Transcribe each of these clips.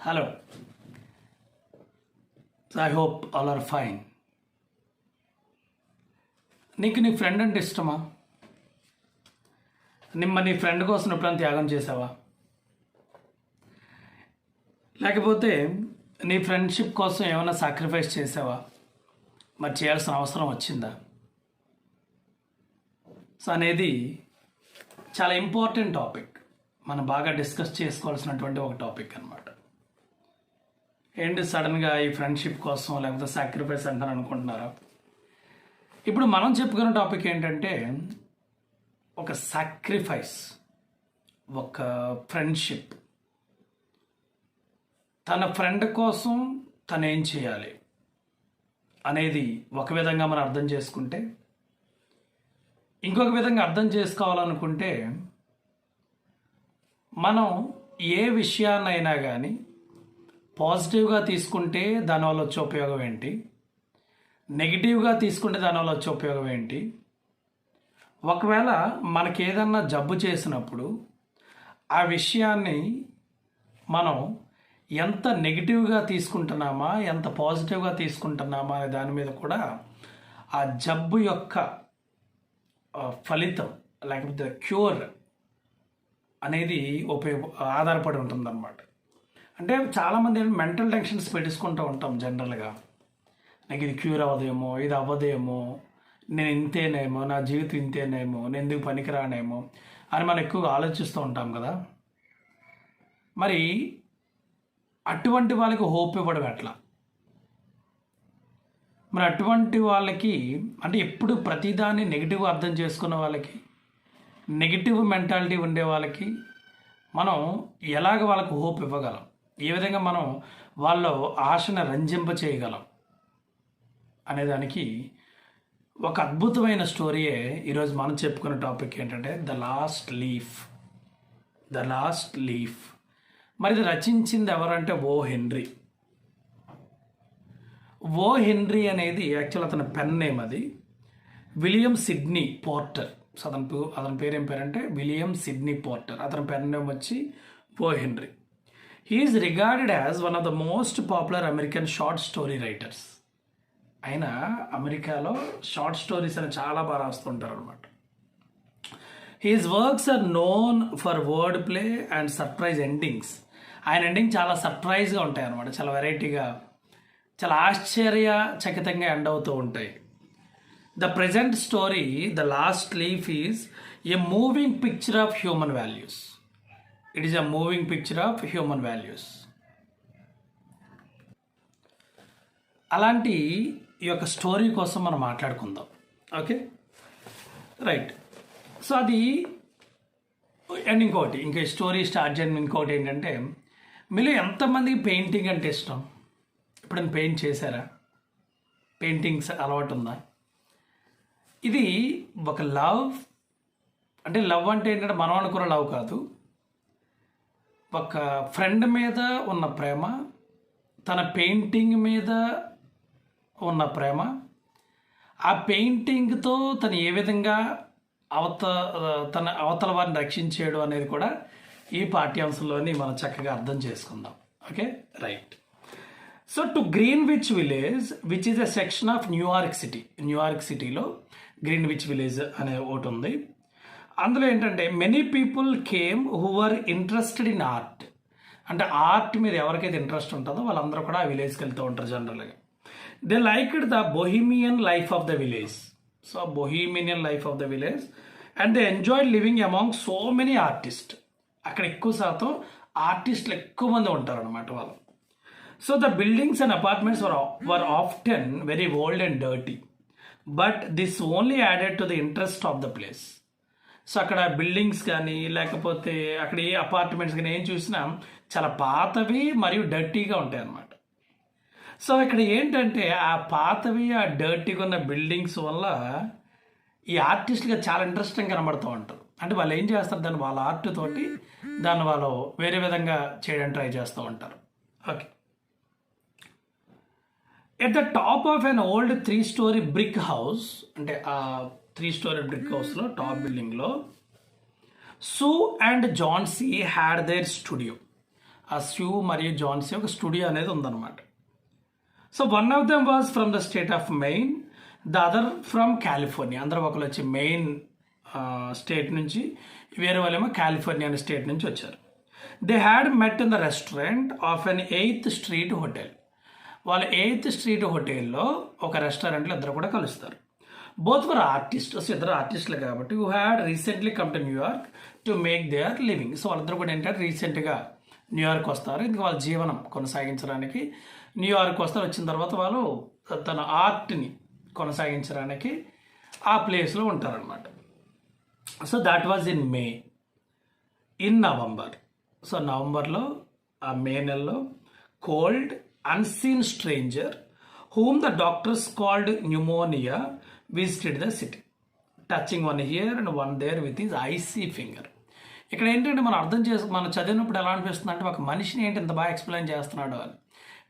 Hello. So I hope all are fine. నీకు నీ friend అంటే ఇష్టమా? నీ ఫ్రెండ్ కోసం ఎప్పుడైనా త్యాగం చేసావా? లేకపోతే నీ ఫ్రెండ్షిప్ కోసం ఏమైనా సాక్రిఫైస్ చేసావా? మరి చేయాల్సిన అవసరం వచ్చిందా? సో అనేది చాలా ఇంపార్టెంట్ టాపిక్, మనం బాగా డిస్కస్ చేసుకోవాల్సినటువంటి ఒక టాపిక్ అనమాట. ఏంటి సడన్గా ఈ ఫ్రెండ్షిప్ కోసం లేకపోతే సాక్రిఫైస్ అంటారు అనుకుంటున్నారా? ఇప్పుడు మనం చెప్పుకున్న టాపిక్ ఏంటంటే ఒక సాక్రిఫైస్, ఒక ఫ్రెండ్షిప్. తన ఫ్రెండ్ కోసం తను ఏం చేయాలి అనేది ఒక విధంగా మనం అర్థం చేసుకుంటే, ఇంకొక విధంగా అర్థం చేసుకోవాలనుకుంటే మనం ఏ విషయాన్నైనా కానీ పాజిటివ్గా తీసుకుంటే దానివల్ల వచ్చే ఉపయోగం ఏంటి, నెగిటివ్గా తీసుకుంటే దానివల్ల వచ్చే ఉపయోగం ఏంటి, ఒకవేళ మనకి ఏదన్నా జబ్బు చేసినప్పుడు ఆ విషయాన్ని మనం ఎంత నెగిటివ్గా తీసుకుంటున్నామా ఎంత పాజిటివ్గా తీసుకుంటున్నామా అనే దాని మీద కూడా ఆ జబ్బు యొక్క ఫలితం లేకపోతే క్యూర్ అనేది ఆధారపడి ఉంటుందన్నమాట. అంటే చాలామంది మెంటల్ టెన్షన్స్ పెట్టించుకుంటూ ఉంటాం జనరల్గా. నాకు ఇది క్యూర్ అవ్వదేమో, ఇది అవ్వదేమో, నేను ఇంతేనేమో, నా జీవితం ఇంతేనేమో, నేను ఎందుకు పనికిరానేమో అని మనం ఎక్కువగా ఆలోచిస్తూ ఉంటాం కదా. మరి అటువంటి వాళ్ళకి హోప్ ఇవ్వడం ఎట్లా? మరి అటువంటి వాళ్ళకి అంటే ఎప్పుడు ప్రతిదాన్ని నెగిటివ్గా అర్థం చేసుకున్న వాళ్ళకి, నెగిటివ్ మెంటాలిటీ ఉండే వాళ్ళకి మనం ఎలాగ వాళ్ళకు హోప్ ఇవ్వగలం, ఏ విధంగా మనం వాళ్ళ ఆశను రంజింప చేయగలం అనేదానికి ఒక అద్భుతమైన స్టోరీయే ఈరోజు మనం చెప్పుకున్న టాపిక్ ఏంటంటే ద లాస్ట్ లీఫ్. మరి ఇది రచించింది ఎవరంటే ఓ హెన్రీ అనేది యాక్చువల్ అతని పెన్ నేమ్. అది విలియం సిడ్నీ పోర్టర్. సో అతని పేరు ఏం పేరంటే విలియం సిడ్నీ పోర్టర్. అతని పెన్ నేమ్ వచ్చి O Henry. He is regarded as one of the most popular American short story writers. ఆయన అమెరికాలో షార్ట్ స్టోరీస్ అని చాలా బాగా రాస్తుంటారు అనమాట. His works are known for word play and surprise endings. ఆయన ఎండింగ్ చాలా సర్ప్రైజ్గా ఉంటాయి అనమాట, చాలా వెరైటీగా, చాలా ఆశ్చర్యచకితంగా ఎండ్ అవుతూ ఉంటాయి. The present story the last leaf is a moving picture of human values. It is a moving picture of human values. అలాంటి ఈ యొక్క స్టోరీ కోసం మనం మాట్లాడుకుందాం. Okay, right. సో అది అండ్ ఇంకా స్టోరీ స్టార్ట్ చేయడం ఇంకోటి ఏంటంటే, మీలో ఎంతమందికి పెయింటింగ్ అంటే ఇష్టం? ఎప్పుడైనా పెయింట్ చేశారా? పెయింటింగ్స్ అలవాటు ఉందా? ఇది ఒక లవ్ అంటే ఏంటంటే మనం అనుకున్న లవ్ కాదు. ఒక ఫ్రెండ్ మీద ఉన్న ప్రేమ, తన పెయింటింగ్ మీద ఉన్న ప్రేమ, ఆ పెయింటింగ్తో తను ఏ విధంగా అవతల వారిని రక్షించేయడం అనేది కూడా ఈ పాఠ్యాంశంలోని మనం చక్కగా అర్థం చేసుకుందాం. Okay, right. So to Greenwich Village which is a section of New York సిటీలో గ్రీన్విచ్ విలేజ్ అనే ఒకటి ఉంది. అందులో ఏంటంటే many people came who are interested in art. అంటే ఆర్ట్ మీద ఎవరికైతే ఇంట్రెస్ట్ ఉంటుందో వాళ్ళందరూ కూడా ఆ విలేజ్కి వెళ్తూ ఉంటారు జనరల్గా. They liked the bohemian life of the village. So bohemian life of the village and they enjoyed living among so many artist. అక్కడ ఎక్కువ శాతం ఆర్టిస్టులు ఎక్కువ మంది ఉంటారు అనమాట వాళ్ళు. So the buildings and apartments were often very old and dirty, but this only added to the interest of the place. So అక్కడ బిల్డింగ్స్ కానీ లేకపోతే అక్కడ ఏ అపార్ట్మెంట్స్ కానీ ఏం చూసినా చాలా పాతవి మరియు డర్టీగా ఉంటాయి అన్నమాట. సో ఇక్కడ ఏంటంటే ఆ పాతవి ఆ డర్టీగా ఉన్న బిల్డింగ్స్ వల్ల ఈ ఆర్టిస్టులుగా చాలా ఇంట్రెస్టింగ్ కనబడుతూ ఉంటారు. అంటే వాళ్ళు ఏం చేస్తారు, దాన్ని వాళ్ళ ఆర్ట్ తోటి దాన్ని వాళ్ళు వేరే విధంగా చేయడానికి ట్రై చేస్తూ ఉంటారు. Okay, at the top of an old 3-story brick house, అంటే ఆ 3-story బ్రిక్ హౌస్లో టాప్ బిల్డింగ్లో Sue and Johnsy had their studio. ఆ స్యూ మరియు జాన్సీ ఒక స్టూడియో అనేది ఉందన్నమాట. So one of them was from the state of Maine, the other from California. అందరూ ఒకరు వచ్చి మెయిన్ స్టేట్ నుంచి, వేరే వాళ్ళేమో కాలిఫోర్నియా అనే స్టేట్ నుంచి వచ్చారు. They had met in the restaurant of an 8th Street hotel. వాళ్ళ 8th Street హోటల్లో ఒక రెస్టారెంట్లో ఇద్దరు కూడా కలుస్తారు. Both were artist. సో ఇద్దరు ఆర్టిస్టులు కాబట్టి who had recently come to New York to make their living. So వాళ్ళిద్దరు కూడా ఏంటంటే రీసెంట్గా న్యూయార్క్ వస్తారు. ఇంకా వాళ్ళ జీవనం కొనసాగించడానికి న్యూయార్క్ వస్తారు. వచ్చిన తర్వాత వాళ్ళు తన ఆర్ట్ని కొనసాగించడానికి ఆ ప్లేస్లో ఉంటారనమాట. So that was in May. In November, so నవంబర్లో ఆ మే నెలలో cold unseen stranger whom the doctors called pneumonia visited the city, touching one here and one there with his icy finger. ఇక్కడ ఏంటంటే మనం చదివినప్పుడు ఎలా అనిపిస్తుంది అంటే ఒక మనిషిని ఏంటి ఇంత బాగా ఎక్స్ప్లెయిన్ చేస్తున్నాడు అని.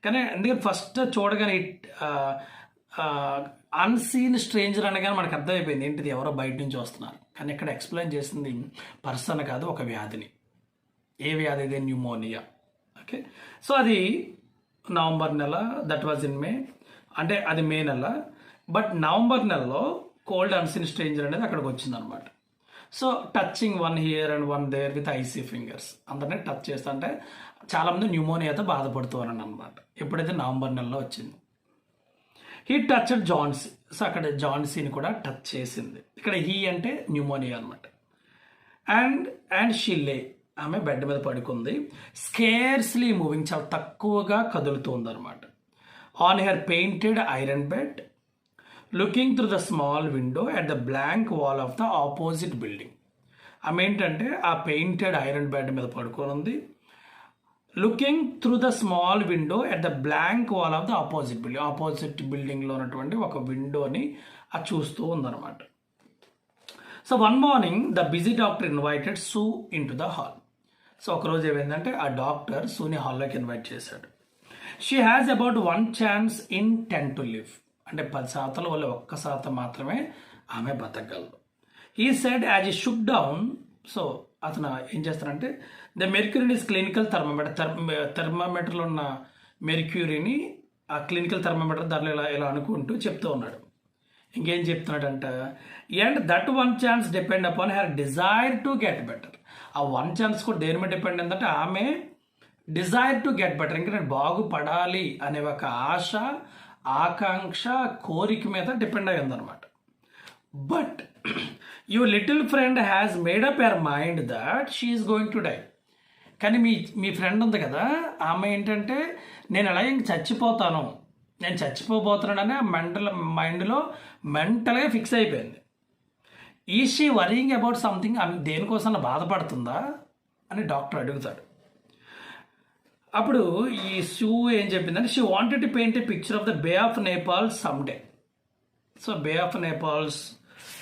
కానీ ఎందుకంటే ఫస్ట్ చూడగానే అన్సీన్ స్ట్రేంజర్ అనగానే మనకు అర్థమైపోయింది ఏంటిది ఎవరో బయట నుంచి వస్తున్నారు. కానీ ఇక్కడ ఎక్స్ప్లెయిన్ చేసింది పర్సన్ కాదు, ఒక వ్యాధిని. ఏ వ్యాధి? ఇది న్యూమోనియా. ఓకే, సో అది నవంబర్ నెల, దట్ వాజ్ ఇన్ మే, అంటే అది మే నెల. బట్ నవంబర్ నెలలో కోల్డ్ అన్సీన్ స్ట్రేంజర్ అనేది అక్కడికి వచ్చిందనమాట. So touching one here and one there with icy fingers, అందరినీ టచ్ చేస్తా అంటే చాలామంది న్యూమోనియాతో బాధపడుతున్నారని అనమాట. ఎప్పుడైతే నవంబర్ నెలలో వచ్చింది. He touched Jhansi. సో అక్కడ జాన్సీని కూడా టచ్ చేసింది. ఇక్కడ హీ అంటే న్యూమోనియా అనమాట. అండ్ షిల్లే, ఆమె బెడ్ మీద పడుకుంది. స్కేర్స్లీ మూవింగ్, చాలా తక్కువగా కదులుతూ ఉందన్నమాట. On her painted iron bed, looking through the small window at the blank wall of the opposite building. ఆమె ఏంటంటే ఆ పెయింటెడ్ ఐరన్ బెడ్ మీద పడుకొని ఉంది. Looking through the small window at the blank wall of the opposite building. Opposite బిల్డింగ్లో ఉన్నటువంటి ఒక విండోని అది చూస్తూ ఉందన్నమాట. So one morning the busy doctor invited Sue into the hall. So ఒకరోజు ఏమైందంటే ఆ డాక్టర్ సూని హాల్లోకి ఇన్వైట్ చేశాడు. She has about 1 chance in 10 to live. అంటే 10% వల్ల 1% మాత్రమే ఆమె బతకగలదు. హీ సెడ్ యాజ్ ఈ షుక్ డౌన్. సో అతను ఏం చేస్తారంటే ద మెర్క్యూరీ ఇస్ క్లినికల్ థర్మామీటర్లో ఉన్న మెర్క్యూరీని ఆ క్లినికల్ థర్మామీటర్ దాంట్లో ఇలా అనుకుంటూ చెప్తూ ఉన్నాడు. ఇంకేం చెప్తున్నాడంట, and that 1 chance depend upon her desire to get better. ఆ 1 chance కూడా దేని మీద డిపెండ్ ఏంటంటే ఆమె డిజైర్ టు గెట్ బెటర్, ఇంకా నేను బాగుపడాలి అనే ఒక ఆశ, ఆకాంక్ష, కోరిక మీద డిపెండ్ అయి ఉందన్నమాట. But your little friend has made up your mind that she is going to die. కానీ మీ ఫ్రెండ్ ఉంది కదా, ఆమె ఏంటంటే నేను ఎలా ఇంక చచ్చిపోతాను, నేను చచ్చిపోబోతున్నానని మైండ్లో మెంటల్గా ఫిక్స్ అయిపోయింది. Is she worrying about something, ఆమె దేనికోసం బాధపడుతుందా అని డాక్టర్ అడుగుతాడు. అప్పుడు ఈ షూ ఏం చెప్పిందంటే she wanted to paint a picture of the bay of Naples some day. So bay of Naples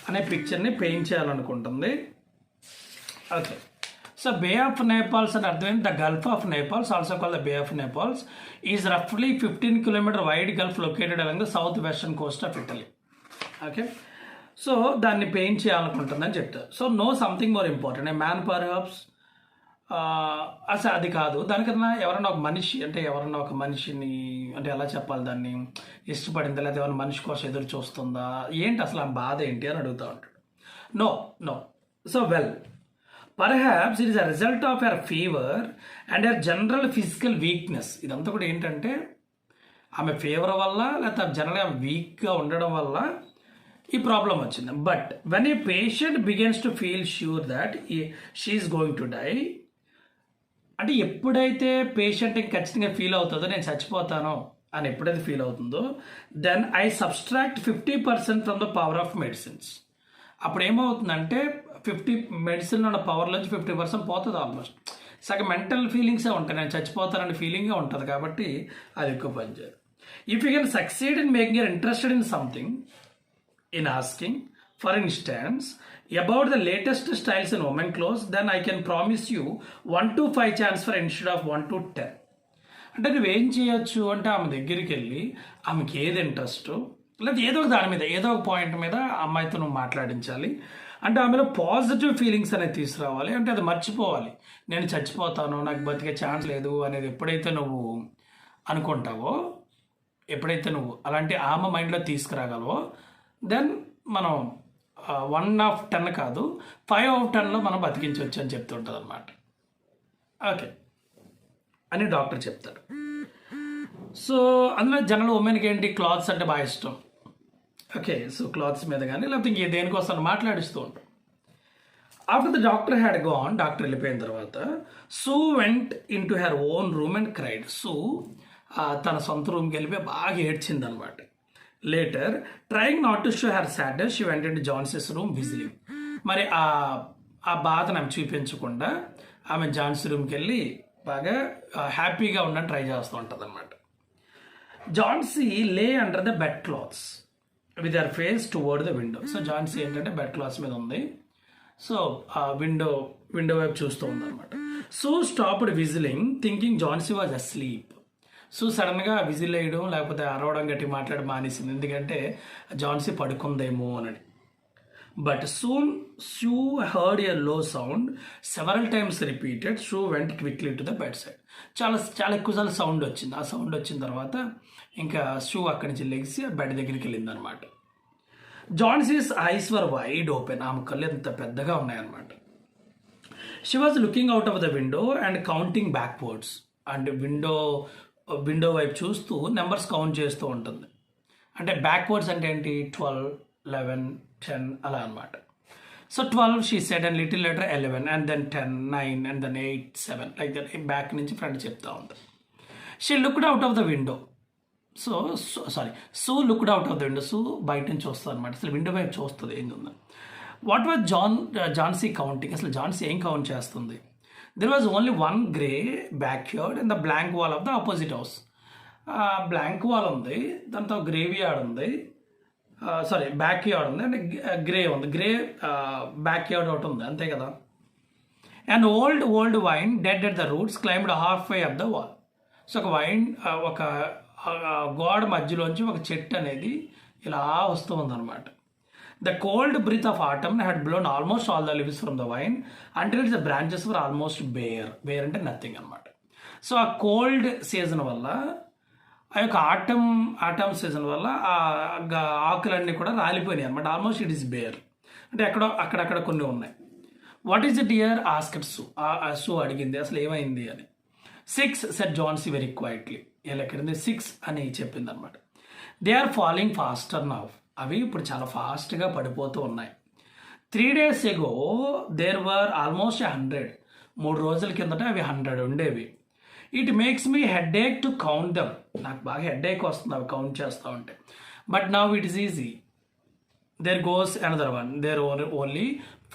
అనే పిక్చర్ని పెయింట్ చేయాలనుకుంటుంది. Okay, so bay of Naples అని అర్థమైంది. The Gulf of Naples, also called the bay of Naples, is రఫ్లీ 15 km wide gulf located along the south western coast of Italy. Okay, so దాన్ని paint చేయాలనుకుంటుందని చెప్తారు. So no something more important, a man perhaps. అసలు అది కాదు, దానికన్నా ఎవరన్నా ఒక మనిషి, అంటే ఎవరన్నా ఒక మనిషిని అంటే ఎలా చెప్పాలి, దాన్ని ఇష్టపడిందా లేదా ఎవరైనా మనిషి కోసం ఎదురు చూస్తుందా, ఏంటి అసలు ఆ బాధ ఏంటి అని అడుగుతూ ఉంటాడు. No. So well, perhaps it is a result of your fever and your general physical weakness. ఇదంతా కూడా ఏంటంటే ఆమె ఫీవర్ వల్ల లేకపోతే జనరల్గా వీక్గా ఉండడం వల్ల ఈ ప్రాబ్లం వచ్చింది. But when a patient begins to feel sure that she's going to die, అంటే ఎప్పుడైతే పేషెంట్ ఖచ్చితంగా ఫీల్ అవుతుందో నేను చచ్చిపోతాను అని ఎప్పుడైతే ఫీల్ అవుతుందో, then I subtract 50% from the power of medicines. అప్పుడు ఏమవుతుందంటే 50 మెడిసిన్ ఉన్న పవర్ నుంచి 50% పోతుంది. ఆల్మోస్ట్ సగం మెంటల్ ఫీలింగ్సే ఉంటాయి, నేను చచ్చిపోతానని ఫీలింగే ఉంటుంది. కాబట్టి అది ఎక్కువ పనిచేయదు. If you can succeed in making your interested in something, in asking, for instance, about the latest styles in women clothes, then I can promise you 1 to 5 chance for instead of 1 to 10. అంటే నువ్వేం చేయొచ్చు అంటే ఆమె దగ్గరికి వెళ్ళి ఆమెకి ఏది interest లేదా ఏదో ఒక దాని మీద ఏదో ఒక పాయింట్ మీద అమ్మాయితో నువ్వు మాట్లాడించాలి. అంటే ఆమెలో పాజిటివ్ ఫీలింగ్స్ అనేది తీసుకురావాలి, అంటే అది మర్చిపోవాలి. నేను చచ్చిపోతాను, నాకు బతికే ఛాన్స్ లేదు అనేది ఎప్పుడైతే నువ్వు అనుకుంటావో, ఎప్పుడైతే నువ్వు అలాంటి ఆమె మైండ్లో తీసుకురాగలవో, దెన్ మనం 1/10 కాదు 5/10లో మనం బతికించవచ్చు అని చెప్తుంటుంది అనమాట. ఓకే అని డాక్టర్ చెప్తారు. సో అందులో జనరల్ ఉమెన్కి ఏంటి, క్లాత్స్ అంటే బాగా ఇష్టం. ఓకే, సో క్లాత్స్ మీద కానీ లేకపోతే ఇంకే దేనికోసం మాట్లాడిస్తూ ఉంటాం. After the doctor had gone, doctor వెళ్ళిపోయిన తర్వాత Sue went into her own room and cried. Sue తన సొంత రూమ్కి వెళ్ళిపోయి బాగా ఏడ్చింది అనమాట. Later trying not to show her sadness she went into Johnsy's room whistling. మరి ఆ బాధను ఆమె చూపించకుండా ఆమె జాన్సీ రూమ్కి వెళ్ళి బాగా హ్యాపీగా ఉండని ట్రై చేస్తూ ఉంటుంది అనమాట. జాన్సీ లే under the bed clothes with her face towards the window. So Jhansi ఏంటంటే బెడ్ క్లాత్స్ మీద ఉంది, సో ఆ విండో వైపు చూస్తూ ఉంది అనమాట. So stopped whistling thinking Jhansi was asleep. So సడన్గా విజిల్ వేయడం లేకపోతే అరవడం గట్టి మాట్లాడడం మానేసింది, ఎందుకంటే జాన్సీ పడుకుందేమో అని. But soon Sue heard a low sound several times repeated. Sue went quickly to the bedside. చాలా ఎక్కువసార్లు సౌండ్ వచ్చింది. ఆ సౌండ్ వచ్చిన తర్వాత ఇంకా షూ అక్కడి నుంచి లెగిసి బెడ్ దగ్గరికి వెళ్ళింది అనమాట. జాన్సీస్ ఐస్ వర్ వైడ్ ఓపెన్. ఆమె కళ్ళు ఎంత పెద్దగా ఉన్నాయన్నమాట. She was looking out of the window and counting backwards. And window వైపు చూస్తూ నెంబర్స్ కౌంట్ చేస్తూ ఉంటుంది. అంటే బ్యాక్వర్డ్స్ అంటే ఏంటి, 12, 11, 10 అలా అనమాట. So 12 she said and little later 11 and then 10, 9 and then 8, 7 like that. Back నుంచి ఫ్రంట్ చెప్తా ఉంది. She looked out of the window. So looked out of the window. So బయట నుంచి వస్తుంది అనమాట. అసలు విండో వైపు చూస్తుంది ఏంది ఉందని. What was Jhansi counting. అసలు జాన్సీ ఏం కౌంట్ చేస్తుంది. There was only one grey back yard and the blank wall of the opposite house. Blank wall ఉంది, దాంతో గ్రేవ్ యార్డ్ ఉంది, బ్యాక్ యార్డ్ ఉంది అంటే గ్రే ఉంది. గ్రే బ్యాక్ యార్డ్ ఒకటి ఉంది, అంతే కదా. And old vine dead at the roots climbed half way up the wall. So ఒక వైన్ ఒక గోడ మధ్యలోంచి ఒక చెట్టు అనేది ఇలా వస్తూ ఉందన్నమాట. The cold breath of autumn had blown almost all the leaves from the vine until the branches were almost bare అంటే నథింగ్ అనమాట. సో ఆ కోల్డ్ సీజన్ వల్ల, ఆ యొక్క ఆటమ్ సీజన్ వల్ల ఆ ఆకులన్నీ కూడా రాలిపోయినాయి అనమాట. ఆల్మోస్ట్ ఇట్ ఈస్ బేర్ అంటే అక్కడక్కడ కొన్ని ఉన్నాయి. What is the dear asked Sue అడిగింది అసలు ఏమైంది అని. 6 సెడ్ జాన్సీ వెరీ క్వైట్లీ. ఎక్కడింది 6 అని చెప్పింది అనమాట. They are following faster now. అవి ఇప్పుడు చాలా ఫాస్ట్గా పడిపోతూ ఉన్నాయి. 3 days ago there were almost 100. 3 రోజుల కిందట అవి 100 ఉండేవి. It makes me headache to count them. నాకు బాగా హెడ్ ఏక్ వస్తుంది అవి కౌంట్ చేస్తూ ఉంటే. But now it is easy. There goes another one. There only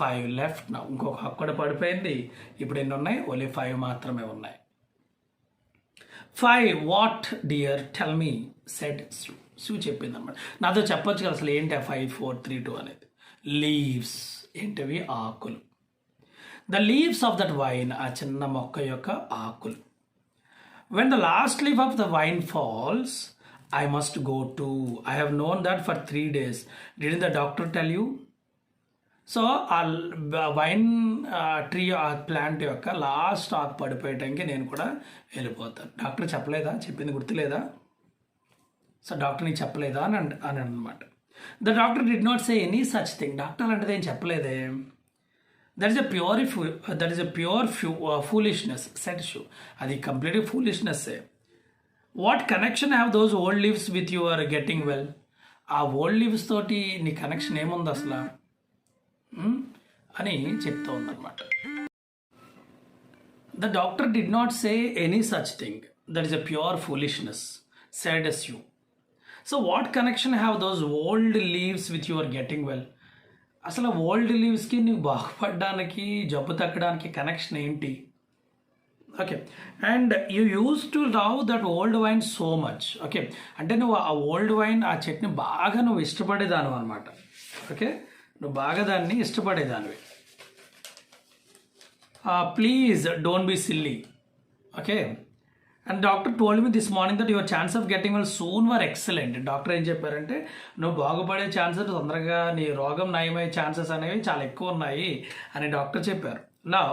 5 left now. ఇంకొక అక్కడ పడిపోయింది. ఇప్పుడు ఎన్ని ఉన్నాయి, ఓన్లీ 5 మాత్రమే ఉన్నాయి. 5 what dear tell me said సూ చెప్పింది అనమాట. నాతో చెప్పొచ్చు కదా అసలు ఏంటి 5, 4, 3, 2 అనేది. లీవ్స్ ఏంటవి, ఆకులు. The leaves of that vine, ఆ చిన్న మొక్క యొక్క ఆకులు. When the last leaf of the vine falls I must go to. I have known that for 3 days. Did the doctor tell you. So ఆ వైన్ ట్రీ, ఆ plant యొక్క last ఆకు పడిపోయటానికి నేను కూడా వెళ్ళిపోతాను. డాక్టర్ చెప్పలేదా, చెప్పింది గుర్తులేదా. సో డాక్టర్ నీకు చెప్పలేదా అని అనమాట. The doctor did not say any such thing. Doctor అలాంటిది ఏం చెప్పలేదే. That is a pure foolishness said Sue. అది కంప్లీట్లీ ఫూలిష్నెస్సే. What connection have those old leaves with your getting well. ఆ ఓల్డ్ లీవ్స్ తోటి నీ కనెక్షన్ ఏముంది అసలు అని చెప్తూ ఉందన్నమాట. The doctor did not say any such thing. That is a pure foolishness said Sue. So what connection have those old leaves with your getting well. అసలు old లీవ్స్కి నువ్వు బాగుపడడానికి, జబ్బు తగ్గడానికి కనెక్షన్ ఏంటి. Okay, and you use to love that old wine so much. Okay, అంటే నువ్వు ఆ old vine, ఆ చెట్ని బాగా నువ్వు ఇష్టపడేదాను అనమాట. ఓకే, నువ్వు బాగా దాన్ని ఇష్టపడేదానివి. Please don't be silly. Okay, and doctor told me this morning that your chance of getting well soon were excellent. Doctor ఏం చెప్పారంటే నువ్వు బాగుపడే ఛాన్సెస్, తొందరగా నీ రోగం నయమయ్యే ఛాన్సెస్ అనేవి చాలా ఎక్కువ ఉన్నాయి అని డాక్టర్ చెప్పారు. Now,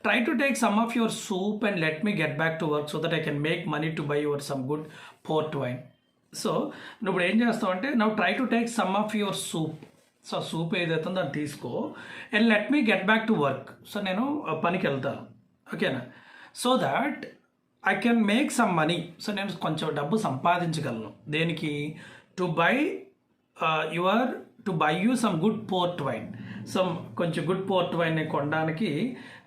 try to take some of your soup and let me get back to work so that I can make money to buy you some good port wine. So నువ్వు ఇప్పుడు ఏం చేస్తావు అంటే now try to take some of your soup. So soup ఏదైతే ఉందో దాన్ని తీసుకో and let me get back to work. So నేను పనికి వెళ్తాను, ఓకేనా, so that I can make some money. So నేను కొంచెం డబ్బు సంపాదించగలను. దేనికి? To buy you some good port wine. So కొంచెం గుడ్ పోర్ట్ వైన్ కొనడానికి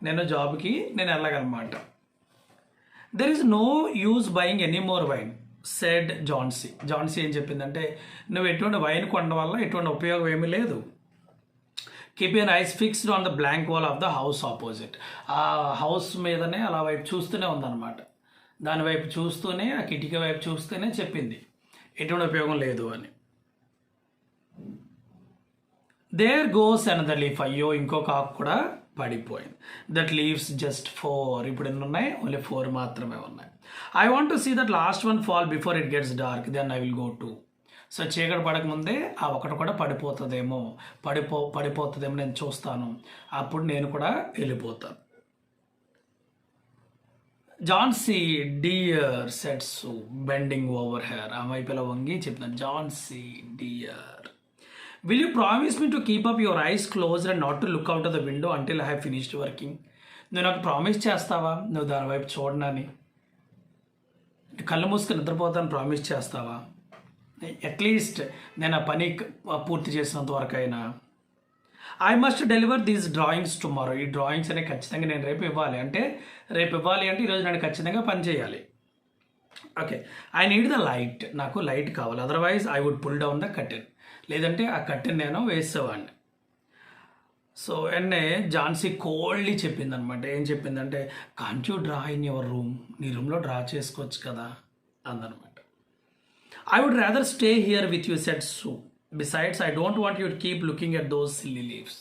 నేను జాబ్కి నేను వెళ్ళగలమాట. There is no use buying any more wine said Jhansi. Jhansi ఏం చెప్పిందంటే నువ్వు ఎటువంటి వైన్ కొనడం వల్ల ఎటువంటి ఉపయోగం ఏమీ లేదు. Keep your eyes fixed on the blank wall of the house opposite. ఆ హౌస్ మీదనే అలా వైపు చూస్తూనే ఉందన్నమాట. దాని వైపు చూస్తూనే, ఆ కిటికీ వైపు చూస్తూనే చెప్పింది ఎటువంటి ఉపయోగం లేదు అని. There goes another leaf. అయ్యో ఇంకొక ఆకు కూడా పడిపోయింది. That leaves just 4. ఇప్పుడు ఎన్ని ఉన్నాయి? ఓన్లీ 4 మాత్రమే ఉన్నాయి. I want to see that last one fall before it gets dark, then I will go to. So చీకటి పడకముందే ఆ ఒకటి కూడా పడిపోతుందేమో నేను చూస్తాను, అప్పుడు నేను కూడా వెళ్ళిపోతాను. జాన్సీ డియర్ సెట్ సు బెండింగ్ ఓవర్ హెయిర్. ఆ వైపు ఇలా వంగి చెప్తాను, Jhansi dear, will you promise me to keep up your eyes closed and not to look out of the window until I have finished working? నువ్వు నాకు ప్రామిస్ చేస్తావా నువ్వు దాని వైపు చూడనని? కళ్ళు మూసుకొని నిద్రపోతాను ప్రామిస్ చేస్తావా? అట్లీస్ట్ నేను ఆ పని పూర్తి చేసినంత వరకు అయినా. I must deliver these drawings tomorrow. ఈ డ్రాయింగ్స్ అనేవి ఖచ్చితంగా నేను రేపు ఇవ్వాలి అంటే ఈరోజు నేను ఖచ్చితంగా పని చేయాలి. Okay, I need the light. నాకు లైట్ కావాలి, otherwise I would pull down the curtain. లేదంటే ఆ కట్టెన్ నేను వేసేవాడిని. సో ఎన్నే జాన్సీ కోల్డ్లీ చెప్పిందనమాట. ఏం చెప్పిందంటే can't you draw in your room, నీ రూమ్లో డ్రా చేసుకోవచ్చు కదా అందనమాట. I would rather stay here with you said Sue. Besides I don't want you keep looking at those silly leaves.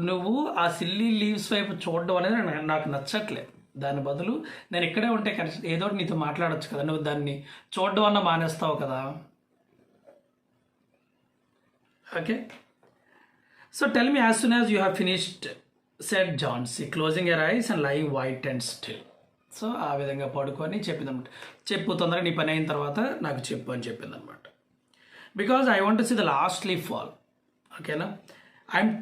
నువ్వు ఆ సిల్లీ లీవ్స్ వైపు చూడడం అనేది నాకు నచ్చట్లేదు. దాని బదులు నేను ఇక్కడే ఉంటే ఏదో నీతో మాట్లాడచ్చు కదా, నువ్వు దాన్ని చూడడం అన్న మానేస్తావు కదా. Okay, so tell me as soon as you have finished, said Johnsy, closing her eyes and lying white and still. So ఆ విధంగా పడుకొని చెప్పిందనమాట. చెప్పు తొందరగా నీ పని అయిన తర్వాత నాకు చెప్పు అని చెప్పిందనమాట. Because I want to see the last leaf fall. ఓకేనా, I'm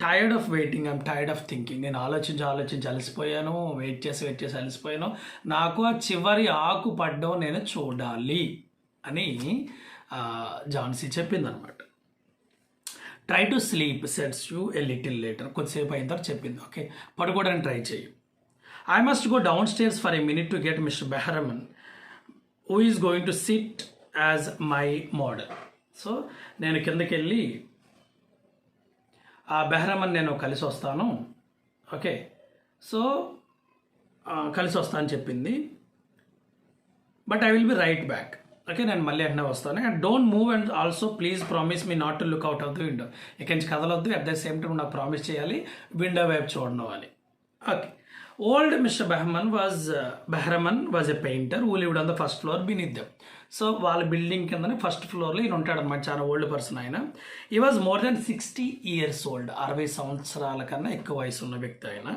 tired of waiting, I'm tired of thinking. నేను ఆలోచించి అలసిపోయాను, వెయిట్ చేసి అలసిపోయాను. నాకు ఆ చివరి ఆకు పడ్డం నేను చూడాలి అని జాన్సీ చెప్పిందనమాట. Try to sleep sets you a little later. కొద్దిసేపు అయిన తర్వాత చెప్పింది, ఓకే పడుకోవడానికి ట్రై చేయి. I must go down stairs for a minute to get mister Behrman who is going to sit as my model. So నేను కిందకి వెళ్ళి ఆ బెహ్రమన్ నేను కలిసి వస్తాను. ఓకే, సో కలిసి వస్తాను చెప్పింది. But I will be right back. Okay, నేను మళ్ళీ వెంటనే వస్తాను. And don't move and also please promise me not to look out of the window. ఇక్కడి నుంచి కదలొద్దు, అట్ ద సేమ్ టైం నాకు ప్రామిస్ చేయాలి విండో వైపు చూడడం అని. Okay, old Mister Behrman was a painter who lived on the first floor beneath them. So వాళ్ళ బిల్డింగ్ కిందనే ఫస్ట్ ఫ్లోర్లో ఈయన ఉంటాడు అనమాట. చాలా ఓల్డ్ పర్సన్ ఆయన. ఈ was more than 60 years old. 60 సంవత్సరాల కన్నా ఎక్కువ వయసు ఉన్న వ్యక్తి ఆయన.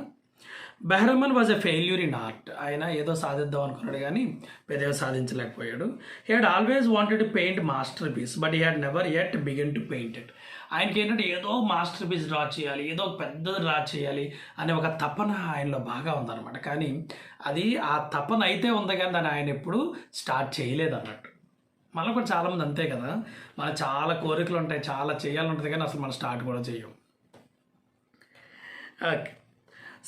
Behrman was a failure in art. ఆయన ఏదో సాధిద్దాం అనుకున్నాడు కానీ పెద్దగా సాధించలేకపోయాడు. He had always wanted to paint masterpiece but he had never yet begin to paint it. ఆయనకి ఏంటంటే ఏదో మాస్టర్ పీస్ డ్రా చేయాలి, ఏదో పెద్దది డ్రా చేయాలి అనే ఒక తపన ఆయనలో బాగా ఉందన్నమాట. కానీ అది ఆ తపన అయితే ఉంది కానీ దాన్ని ఆయన ఎప్పుడు స్టార్ట్ చేయలేదు అన్నట్టు. మనకు కూడా చాలామంది అంతే కదా, మనకు చాలా కోరికలు ఉంటాయి, చాలా చేయాలంటుంది కానీ అసలు మనం స్టార్ట్ కూడా చేయం. Okay,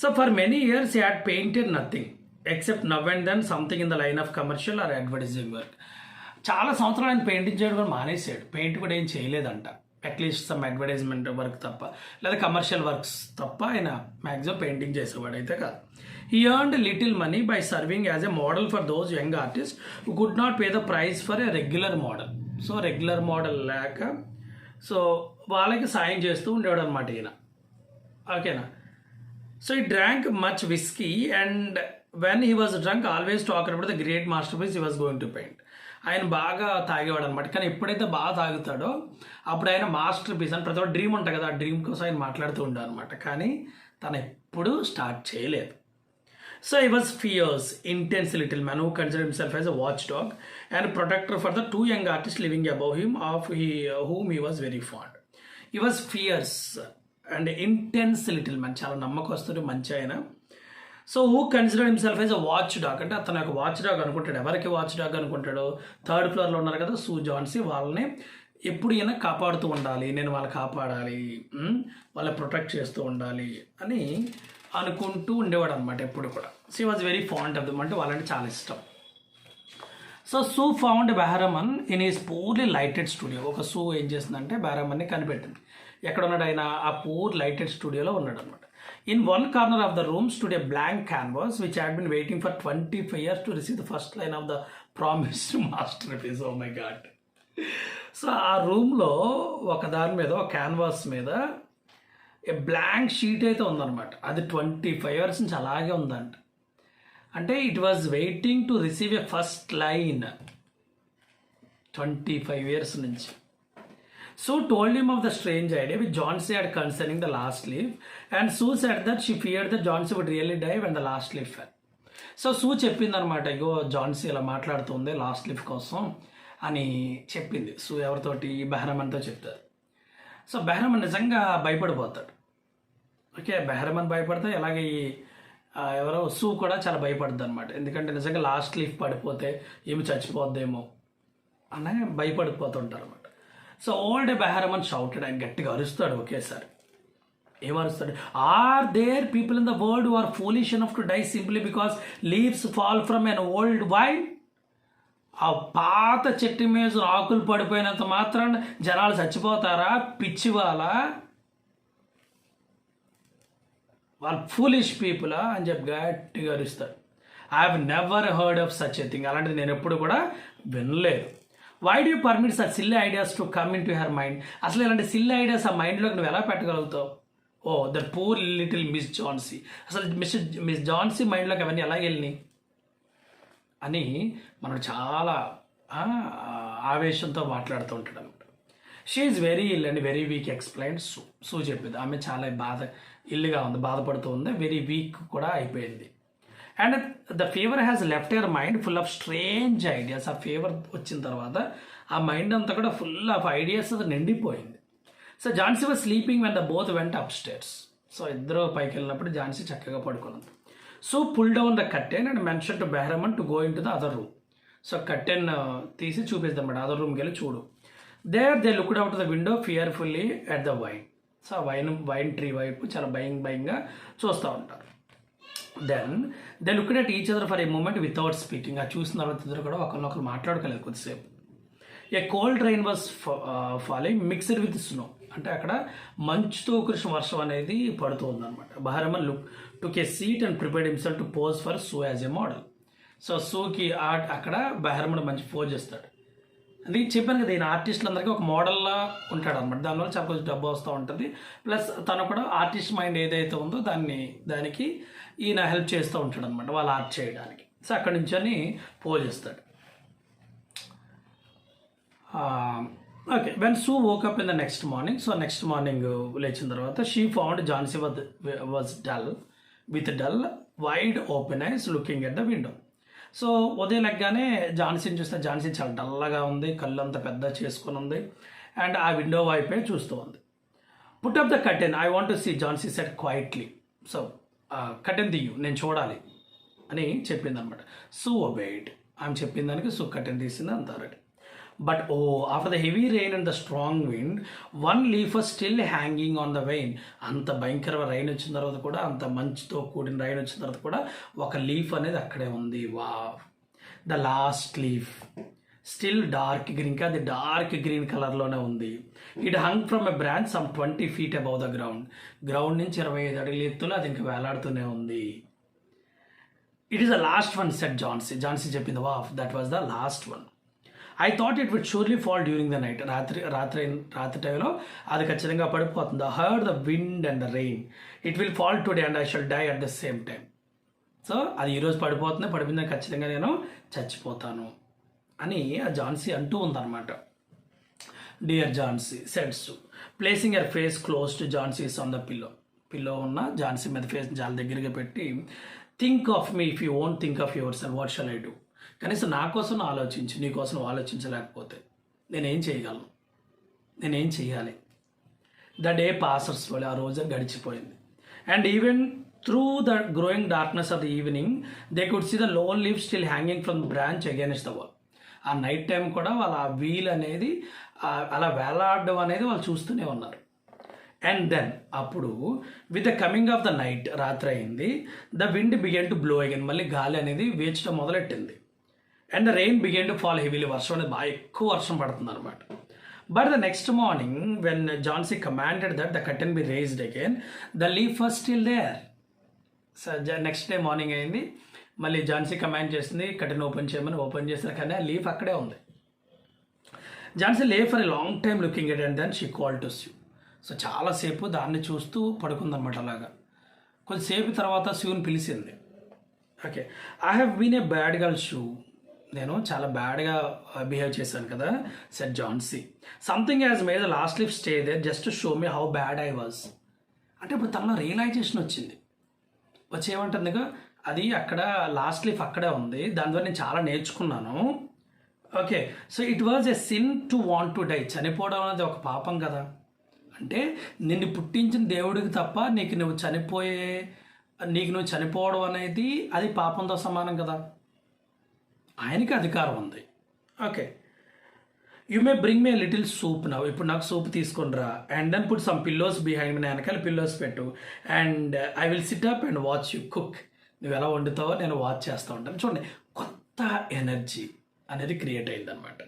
so for many years he had painted nothing except now and then something in the line of commercial or advertising work. చాలా సంవత్సరాలు ఆయన పెయింటింగ్ చేయడం కూడా మానేసాడు. పెయింట్ కూడా ఏం చేయలేదంట, అట్లీస్ట్ సమ్ అడ్వర్టైజ్మెంట్ వర్క్ తప్ప, లేదా కమర్షియల్ వర్క్స్ తప్ప ఆయన మ్యాక్సిమం పెయింటింగ్ చేసేవాడు అయితే కాదు. He earned little money by serving as a model for those young artists who could not pay the price for a regular model. So regular model లేక so వాళ్ళకి సాయం చేస్తూ ఉండేవాడు అనమాట ఈయన. ఓకేనా, సో ఈ drank much whisky and when he was drunk always talk about the great master piece he was going to paint. ఆయన బాగా తాగేవాడు అనమాట. కానీ ఎప్పుడైతే బాగా తాగుతాడో అప్పుడు ఆయన మాస్టర్ పీస్ అని ప్రతి ఒక్క డ్రీమ్ ఉంటుంది కదా, ఆ డ్రీమ్ కోసం ఆయన మాట్లాడుతూ ఉంటాడు అనమాట. కానీ తను ఎప్పుడూ స్టార్ట్ చేయలేదు. So he was fierce, intense little man who considered himself as a watchdog and protector for the two young artists living above him, whom he was very fond. He was fierce and intense little man. చాలా నమ్మకస్తుడు, మంచి ఆయన. So who consider himself as a watch dog, అంటే అతను ఒక watch dog అనుకుంటాడు. ఎవరికి watch dog అనుకుంటాడు? థర్డ్ ఫ్లోర్లో ఉన్నారు కదా సూ జాన్సీ, వాళ్ళని ఎప్పుడు ఈయన కాపాడుతూ ఉండాలి, నేను వాళ్ళని కాపాడాలి, వాళ్ళని ప్రొటెక్ట్ చేస్తూ ఉండాలి అని అనుకుంటూ ఉండేవాడు అనమాట ఎప్పుడు కూడా. So was very fond of them, అంటే వాళ్ళంటే చాలా ఇష్టం. So Sue found Behrman in his poorly lighted studio. ఒక సూ ఏం చేసిందంటే బెహరమన్ని కనిపెట్టింది. ఎక్కడ ఉన్నాడు ఆయన? ఆ పూర్ లైటెడ్ స్టూడియోలో ఉన్నాడు అనమాట. In one corner of the room stood a blank canvas which had been waiting for 25 years to receive the first line of the promised masterpiece. Oh my God. So ఆ రూమ్లో ఒక దాని మీద, ఒక canvas మీద blank sheet అయితే ఉందన్నమాట. అది 25 years నుంచి అలాగే ఉందంట. అంటే it was waiting to receive a first line 25 years నుంచి. So told him of the strange idea which Johnsy had concerning the last leaf and Sue said that she feared that Johnsy would really die when the last leaf fell. So Sue చెప్పిందనమాట, ఇగో జాన్సీ ఇలా మాట్లాడుతుంది last leave కోసం అని చెప్పింది. So ఎవరితోటి? బెహ్రమన్తో చెప్తారు. So బెహ్రమన్ నిజంగా భయపడిపోతాడు. Okay, బెహ్రమన్ భయపడితే అలాగే ఎవరో సూ కూడా చాలా భయపడుతుంది అనమాట. ఎందుకంటే నిజంగా లాస్ట్ లీఫ్ పడిపోతే ఏమి చచ్చిపోద్దేమో అని భయపడిపోతుంటారు అనమాట. సో ఓల్డ్ బెహ్రమన్ షౌటెడ్, ఆయన గట్టిగా అరుస్తాడు ఒకేసారి. ఏమరుస్తాడు? Are there people in the world who are foolish enough to die simply because leaves fall from an old vine. ఆ పాత చెట్టు మీద ఆకులు పడిపోయినంత మాత్రాన జనాలు చచ్చిపోతారా? పిచ్చివాళ్ళ, వాళ్ళు ఫూలిష్ పీపులా అని చెప్పి గట్టిగా అరుస్తాడు. I have never heard of such a thing. అలాంటిది నేను ఎప్పుడు కూడా వినలేదు. Why do you permit such silly ideas to come into her mind? అసలు ఇలాంటి సిల్లీ ఐడియాస్ ఆ మైండ్లోకి నువ్వు ఎలా పెట్టగలుగుతావు? Oh that poor little Miss Johnsy. అసలు మిస్ జాన్సీ మైండ్లోకి అవన్నీ ఎలా వెళ్ళినాయి అని మనం చాలా ఆవేశంతో మాట్లాడుతూ ఉంటాడు అనమాట. She is very ill and very weak explain Sue చెప్పింది. ఆమె చాలా ఇల్లుగా ఉంది, బాధపడుతూ ఉంది, వెరీ వీక్ కూడా అయిపోయింది. And the fever has left your mind full of strange ideas. ఆ ఫీవర్ వచ్చిన తర్వాత ఆ మైండ్ అంతా కూడా ఫుల్ ఆఫ్ ఐడియాస్ నిండిపోయింది. So Johnsy was sleeping when the both went upstairs. So ఇద్దరు పైకి వెళ్ళినప్పుడు జాన్సీ చక్కగా పడుకున్నది. So pull down the curtain and mention to Behrman to go into the other room. So curtain తీసి చూపిస్తామన్నమాట, other రూమ్కి వెళ్ళి చూడు. They looked out the window fearfully at the vine. So vine tree వైపు చాలా భయంగా చూస్తూ ఉంటారు. Then they looked at each other for a moment without speaking. ఆ చూసిన తర్వాత ఇద్దరు కూడా ఒకరినొకరు మాట్లాడుకోలేదు కొద్దిసేపు. A cold rain was falling mixed with snow. అంటే అక్కడ మంచుతో కురిసిన వర్షం అనేది పడుతూ ఉందన్నమాట. Behrman took a seat and prepared himself to pose for Sue as a model. So సూకి అక్కడ బెహ్రమన్ మంచి పోజ్ చేస్తాడు. అది చెప్పాను కదా, ఈయన ఆర్టిస్టులందరికీ ఒక మోడల్లా ఉంటాడు అనమాట. దానివల్ల చాలా కొంచెం డబ్బు వస్తూ ఉంటుంది. ప్లస్ తను కూడా ఆర్టిస్ట్ మైండ్ ఏదైతే ఉందో దానికి ఈయన హెల్ప్ చేస్తూ ఉంటాడు అనమాట, వాళ్ళు ఆర్ట్ చేయడానికి. సో అక్కడి నుంచి అని పోజ్ చేస్తాడు. ఓకే, వెన్ సూ woke up in the next morning. So next morning లేచిన తర్వాత she found Jhansi was dull wide open ice looking at the window. So ఉదయం లెగ్గానే జాన్సీని చూస్తే జాన్సీ చాలా డల్గా ఉంది, కళ్ళు అంతా పెద్ద చేసుకుని ఉంది అండ్ ఆ విండో వైపే చూస్తూ ఉంది. Put up the curtain, I want to see, Johnsy said quietly. So curtain తీయు, నేను చూడాలి అని చెప్పింది అనమాట. సో ఒబేడ్, ఆమె చెప్పిన దానికి సో కర్టెన్ తీసింది అంతా ready. But after the heavy rain and the strong wind one leaf was still hanging on the vine. అంత భయంకరమైన రైన్ వచ్చిన తర్వాత కూడా, అంత మంచుతో కూడిన రైన్ వచ్చిన తర్వాత కూడా ఒక లీఫ్ అనేది అక్కడే ఉంది. Wow, the last leaf still dark green. ఇంకా అది డార్క్ గ్రీన్ కలర్లోనే ఉంది. It hung from a branch some 20 feet above the ground నుంచి 25 అడుగుల ఎత్తులో అది ఇంకా వేలాడుతూనే ఉంది. It is the last one said Johnsy చెప్పింది. Wow, that was the last one. I thought it would surely fall during the night. రాత్రి time అది ఖచ్చితంగా పడిపోతుంది. I heard the wind and the rain. It will fall today and I shall die at the same time. So అది ఈరోజు పడిపోయిందని ఖచ్చితంగా నేను చచ్చిపోతాను అని ఆ జాన్సీ అంటూ ఉందన్నమాట. Dear Johnsy said placing her face close to Johnsy's on the pillow ఉన్న జాన్సీ మీద ఫేస్ చాలా దగ్గరగా పెట్టి, think of me if you won't think of yourself what shall I do. కనీసం నా కోసం ఆలోచించి నీ కోసం ఆలోచించలేకపోతే నేనేం చేయగలను, నేనేం చేయాలి. ద డే పాసర్స్ ఆ రోజు గడిచిపోయింది. And even through the growing darkness of the evening they could see the lone leaf still hanging from the branch against the wall. ఆ నైట్ టైం కూడా వాళ్ళ ఆ వీల్ అనేది అలా వేలాడడం అనేది వాళ్ళు చూస్తూనే ఉన్నారు. అండ్ దెన్ అప్పుడు with the coming of the night, రాత్రి అయింది, the wind began to blow again, మళ్ళీ గాలి అనేది వేచడం మొదలెట్టింది. And the rain began to fall heavily, వర్షం అనేది బాగా ఎక్కువ వర్షం పడుతుంది అనమాట. But the next morning when Johnsy commanded that the curtain be raised again, the leaf was still there. So next day morning అయింది, మళ్ళీ జాన్సీ కమాండ్ చేసింది కర్టెన్ ఓపెన్ చేయమని. ఓపెన్ చేసిన కానీ ఆ లీఫ్ అక్కడే ఉంది. Johnsy lay for a long time looking at and then she called to Sue. So చాలాసేపు దాన్ని చూస్తూ పడుకుందనమాట. అలాగా కొద్దిసేపు తర్వాత స్యూని పిలిచింది. Okay, I have been a bad girl Sue, నేను చాలా బ్యాడ్గా బిహేవ్ చేశాను కదా, said Johnsy. Something has made the last leaf stay there just to show me how bad I was. అంటే ఇప్పుడు తనలో రియలైజేషన్ వచ్చింది. వచ్చేమంటుందిగా, అది అక్కడ లాస్ట్ లీఫ్ అక్కడే ఉంది, దాని ద్వారా నేను చాలా నేర్చుకున్నాను. Okay, so it was a sin to want to die. చనిపోవడం అనేది ఒక పాపం కదా. అంటే నిన్ను పుట్టించిన దేవుడికి తప్ప నీకు నువ్వు చనిపోవడం అనేది అది పాపంతో సమానం కదా. ఆయనకి అధికారం ఉంది. Okay, you may bring me little soup now, ఇప్పుడు నాకు సూప్ తీసుకొని రా. And then put some pillows behind me, వెనకాల పిల్లోస్ పెట్టు. And I will sit up and watch you cook, నువ్వు ఎలా వండుతావో నేను వాచ్ చేస్తూ ఉంటాను. చూడండి, కొత్త ఎనర్జీ అనేది క్రియేట్ అయింది అనమాట.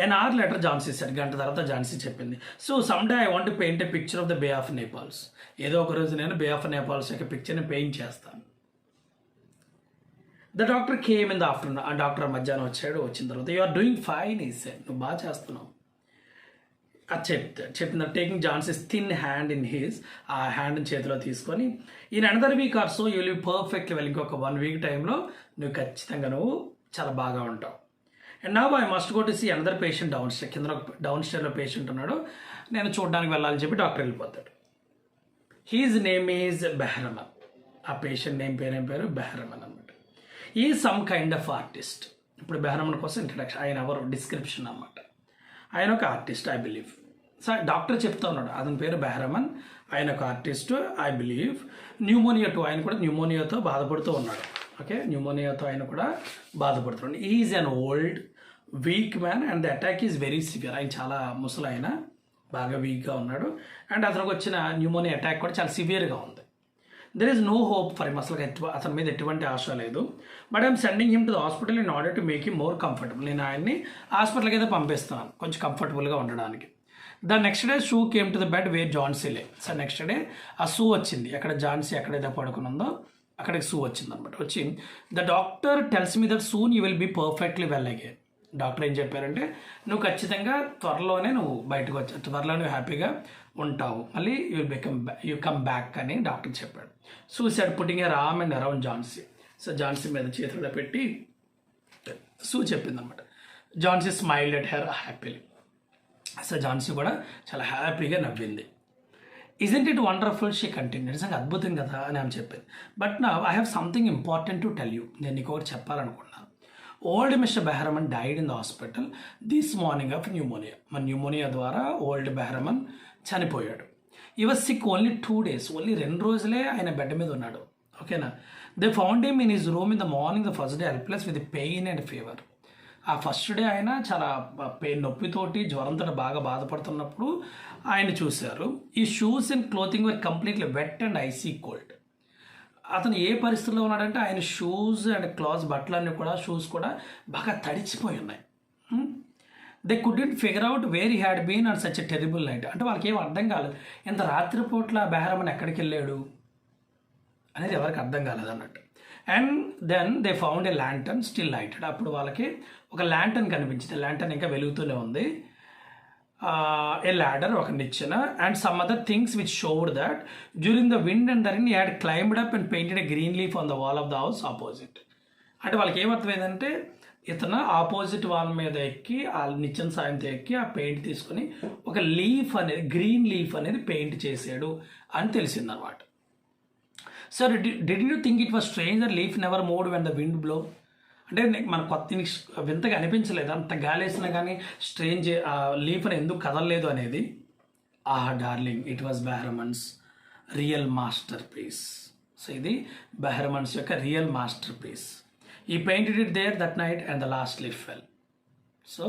An hour later Johnsy said, గంట తర్వాత జాన్సీ చెప్పింది, so some day I want to paint a picture of the bay of Naples. ఏదో ఒక రోజు నేను బే ఆఫ్ నేపాల్స్ యొక్క పిక్చర్ని పెయింట్ చేస్తాను. The doctor came in the afternoon, ఆ డాక్టర్ మధ్యాహ్నం వచ్చిన తర్వాత, you are doing fine he said, నువ్వు బాగా చేస్తున్నావు అది చెప్పిన taking Johnsy's thin hand in his, ఆ హ్యాండ్ చేతిలో తీసుకొని, in another week or so you will be perfectly well, ఇంకొక 1 వీక్ టైంలో నువ్వు ఖచ్చితంగా నువ్వు చాలా బాగా ఉంటావు. And now I must go to see another patient down stair, కింద డౌన్ స్టేర్లో పేషెంట్ ఉన్నాడు, నేను చూడడానికి వెళ్ళాలని చెప్పి డాక్టర్ వెళ్ళిపోతాడు. హీజ్ నేమ్ ఈజ్ బెహ్రమన్, ఆ పేషెంట్ పేరు బెహ్రమన్ అనమాట. ఈ సమ్ కైండ్ ఆఫ్ ఆర్టిస్ట్. ఇప్పుడు బెహ్రమన్ కోసం ఇంట్రడక్షన్, ఆయన ఎవరు డిస్క్రిప్షన్ అనమాట. ఆయన ఒక artist I believe. So doctor చెప్తా ఉన్నాడు, అతని పేరు బెహ్రమన్, ఆయన ఒక ఆర్టిస్ట్ ఐ బిలీవ్. న్యూమోనియా ఆయన కూడా న్యూమోనియాతో బాధపడుతూ ఉన్నాడు. ఓకే, న్యూమోనియాతో ఆయన కూడా బాధపడుతున్నాడు. Is an old week man and the attack is very severe. ఆయన చాలా ముసలి, ఆయన బాగా వీక్గా ఉన్నాడు. అండ్ అతనికి వచ్చిన న్యూమోనియా అటాక్ కూడా చాలా సివియర్గా ఉంది. There is no hope for him, అసలు అతని మీద ఎటువంటి ఆశ లేదు. But I'm sending him to the hospital in order to make him more comfortable. నేను ఆయన్ని హాస్పిటల్కి అయితే పంపిస్తున్నాను కొంచెం కంఫర్టబుల్గా ఉండడానికి. The next day Sue came to the bed where Johnsy lay. So next day ఆ షూ వచ్చింది, ఎక్కడ జాన్సీ ఎక్కడైతే పడుకునుందో అక్కడికి షూ వచ్చింది అనమాట. వచ్చి the doctor tells me that soon you will be perfectly well again. Doctor ఏం చెప్పారంటే, నువ్వు ఖచ్చితంగా త్వరలోనే నువ్వు బయటకు త్వరలో నువ్వు హ్యాపీగా ఉంటావు, మళ్ళీ యూ కమ్ బ్యాక్ అని డాక్టర్ చెప్పాడు. So said putting a arm and around Johnsy. So Johnsy మీద చేతుల్లో పెట్టి సూ చెప్పింది అనమాట. Johnsy smiled at her happily. So Johnsy కూడా చాలా హ్యాపీగా నవ్వింది. Isn't it wonderful, she continue, నిజంగా అద్భుతం కదా అని ఆమె చెప్పింది. బట్ నా I have something important to tell you, నేను నీకు ఒకటి చెప్పాలనుకున్నాను. Old Mister Behrman died in the hospital this morning of pneumonia. మన న్యూమోనియా ద్వారా ఓల్డ్ బెహ్రమన్ చనిపోయాడు. He was sick only 2 days, only 2 రోజులే ఆయన బెడ్ మీద ఉన్నాడు. ఓకేనా. They found him in his room in the morning the first day helpless with pain and fever. ఆ first day ఆయన చాలా పెయిన్, నొప్పితోటి, జ్వరంతో బాగా బాధపడుతున్నప్పుడు ఆయన చూశారు. His shoes and clothing were completely wet and icy cold. అతను ఏ పరిస్థితిలో ఉన్నాడంటే ఆయన షూస్ అండ్ క్లాత్స్, బట్టలన్నీ కూడా, షూస్ కూడా బాగా తడిచిపోయి ఉన్నాయి. They couldn't figure out where he had been on such a terrible night. అంటే వాళ్ళకి ఏం అర్థం కాలేదు, ఇంత రాత్రిపూట్ల బెహ్రమన్ ఎక్కడికి వెళ్ళాడు అనేది ఎవరికి అర్థం కాలేదు అన్నట్టు. And then they found a lantern still lighted. అప్పుడు వాళ్ళకి ఒక ల్యాంటర్న్ కనిపించింది. ల్యాంటర్న్ ఇంకా వెలుగుతూనే ఉంది. a ladder, ఒక నిచ్చెన, and some other things which showed that during the wind and the rain he had climbed up and painted a green leaf on the wall of the house opposite. అంటే వాళ్ళకి ఏమర్థమైందంటే ఇతను opposite wall మీద ఎక్కి ఆ నిచ్చెన సాయంతో ఎక్కి ఆ పెయింట్ తీసుకొని ఒక లీఫ్ అనేది, గ్రీన్ లీఫ్ అనేది పెయింట్ చేసాడు అని తెలిసిందనమాట. Sir did you think it was strange that leaf never moved when the wind blow? అంటే మన కొత్త వింతగా అనిపించలేదు, అంత గాలి వేసినా కానీ స్ట్రేంజ్ లీఫ్ అని ఎందుకు కదలలేదు అనేది. Darling, it was Behrman's real masterpiece. సో ఇది బెహ్రమన్స్ యొక్క real masterpiece. He painted it there that night and the last leaf fell. సో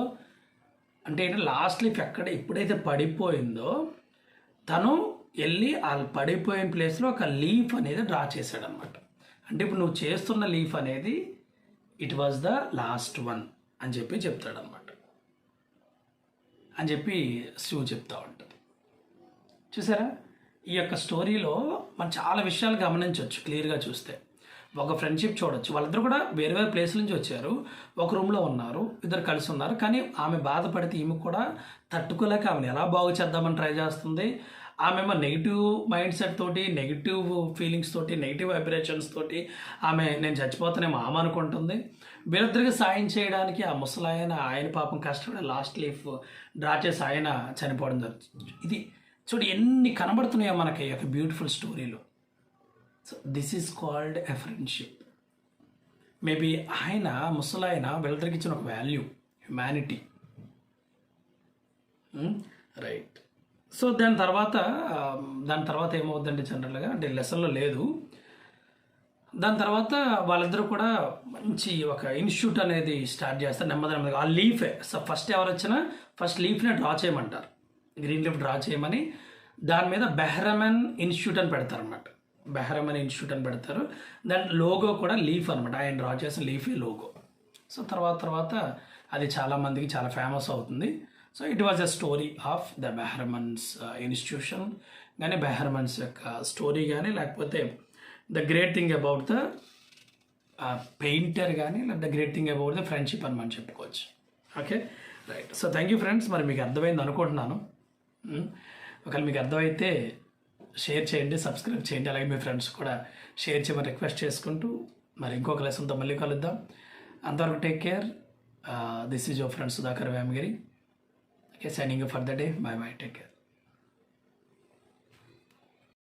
అంటే లాస్ట్ లీఫ్ ఎప్పుడైతే పడిపోయిందో తను వెళ్ళి ఆ పడిపోయిన ప్లేస్లో ఒక లీఫ్ అనేది డ్రా చేశాడనమాట. అంటే ఇప్పుడు నువ్వు చేస్తున్న లీఫ్ అనేది it was the last one అని చెప్పి చెప్తాడనమాట, అని చెప్పి శివ చెప్తా ఉంటుంది. చూసారా, ఈ యొక్క స్టోరీలో మనం చాలా విషయాలు గమనించవచ్చు క్లియర్గా చూస్తే. ఒక ఫ్రెండ్షిప్ చూడొచ్చు, వాళ్ళిద్దరు కూడా వేరే వేరే ప్లేస్ నుంచి వచ్చారు, ఒక రూమ్లో ఉన్నారు, ఇద్దరు కలిసి ఉన్నారు. కానీ ఆమె బాధపడితే ఈమె కూడా తట్టుకోలేక ఆమెను ఎలా బాగు చేద్దామని ట్రై చేస్తుంది. ఆమె నెగిటివ్ మైండ్ సెట్ తోటి, నెగిటివ్ ఫీలింగ్స్ తోటి, నెగిటివ్ వైబ్రేషన్స్ తోటి ఆమె నేను చచ్చిపోతానేమో ఆమె అనుకుంటుంది. వీళ్ళిద్దరికి సాయం చేయడానికి ఆ ముసలాయన, ఆయన పాపం కష్టపడి లాస్ట్ లీఫ్ డ్రా చేసి ఆయన చనిపోవడం జరుగుతుంది. ఇది చూడు ఎన్ని కనబడుతున్నాయో మనకి ఒక బ్యూటిఫుల్ స్టోరీలో. So this is called a friendship. Maybe ఆయన ముసలాయన వీళ్ళిద్దరికి ఇచ్చిన ఒక వాల్యూ, హ్యుమానిటీ. రైట్. సో దాని తర్వాత ఏమవుద్దంటే జనరల్గా అంటే లెసన్లో లేదు. దాని తర్వాత వాళ్ళిద్దరూ కూడా మంచి ఒక ఇన్స్టిట్యూట్ అనేది స్టార్ట్ చేస్తారు నెమ్మదిగా. ఆ లీఫే సో ఫస్ట్ ఎవరు వచ్చినా ఫస్ట్ లీఫ్నే డ్రా చేయమంటారు, గ్రీన్ లీఫ్ డ్రా చేయమని. దాని మీద బెహ్రమన్ ఇన్స్టిట్యూట్ అని పెడతారనమాట, బెహ్రమన్ ఇన్స్టిట్యూట్ అని పెడతారు. దాని లోగో కూడా లీఫ్ అనమాట, ఆయన డ్రా చేసిన లీఫే లోగో. సో తర్వాత అది చాలామందికి చాలా ఫేమస్ అవుతుంది. So it was a story of the Behrman's institution కానీ, బెహ్రమన్స్ యొక్క స్టోరీ కానీ, లేకపోతే the great thing about the painter కానీ, లేదా the great thing about the friendship అని మనం చెప్పుకోవచ్చు. Okay, right. So thank you friends. మరి మీకు అర్థమైంది అనుకుంటున్నాను. ఒకవేళ మీకు అర్థమైతే షేర్ చేయండి, సబ్స్క్రైబ్ చేయండి, అలాగే మీ ఫ్రెండ్స్ కూడా షేర్ చేయమని రిక్వెస్ట్ చేసుకుంటూ మరి ఇంకొక లెసన్తో మళ్ళీ కలుద్దాం. అంతవరకు take care. This is your friend Sudhakar Vemagiri. Okay, signing off for the day. Bye bye. Take care.